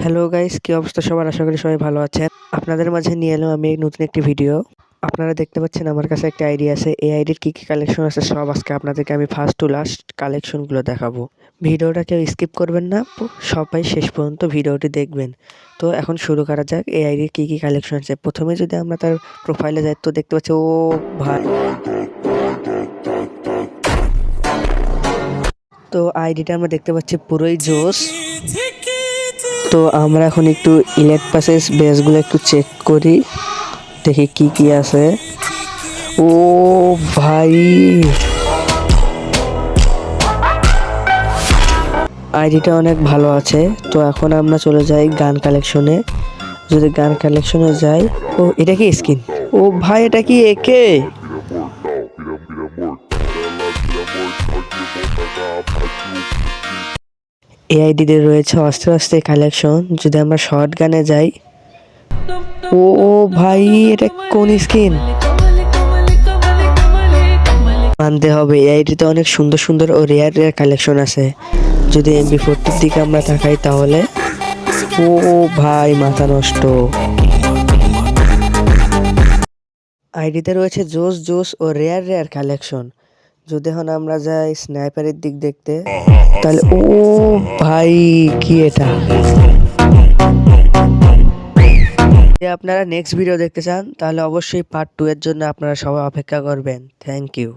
Hello guys, কি অবস্থা সবার? আশা করি সবাই ভালো আছেন। আপনাদের মাঝে নিয়ে এলাম আমি নতুন একটি ভিডিও। আপনারা দেখতে পাচ্ছেন আমার কাছে একটা আইডি আছে। এই আইডির কি কালেকশন আছে সব আজকে আপনাদেরকে আমি ফার্স্ট টু লাস্ট কালেকশনগুলো দেখাবো। ভিডিওটা কেউ স্কিপ করবেন না, সবাই শেষ পর্যন্ত ভিডিওটি দেখবেন। তো এখন শুরু করা যাক এই আইডির কি কালেকশন আছে। প্রথমে যদি আমরা তার প্রোফাইলে যাই তো দেখতে পাচ্ছি ও ভাই, তো আইডিটা আমরা দেখতে পাচ্ছি পুরোই জোস। তো আমরা এখন একটু ইলেট পাসেস বেসগুলো একটু চেক করি, দেখি কি কি আছে। ও ভাই, আইডিটা অনেক ভালো আছে। তো এখন আমরা চলে যাই গান কালেকশনে। যদি গান কালেকশনে যাই, ও এটা কি স্কিন? ও ভাই, এটা কি একে? এই আইডিতে রয়েছে অস্ত্র অস্ত্র কালেকশন। যদি আমরা শর্ট গানে যাই, ও ভাই, এটা কোন স্কিন? মানতে হবে এই আইডিতে অনেক সুন্দর সুন্দর ও রেয়ার রেয়ার কালেকশন আছে। যদি MP40 দিকে আমরা তাকাই তাহলে ও ভাই, মাথা নষ্ট। আইডিতে রয়েছে জোস জোস ও রেয়ার রেয়ার কালেকশন। যদি এখন আমরা যাই স্নাইপারের দিক দেখতে, তাহলে ও ভাই, কি এটা? যদি আপনারা নেক্সট ভিডিও দেখতে চান তাহলে অবশ্যই পার্ট 2 এর জন্য আপনারা সবাই অপেক্ষা করবেন। Thank you.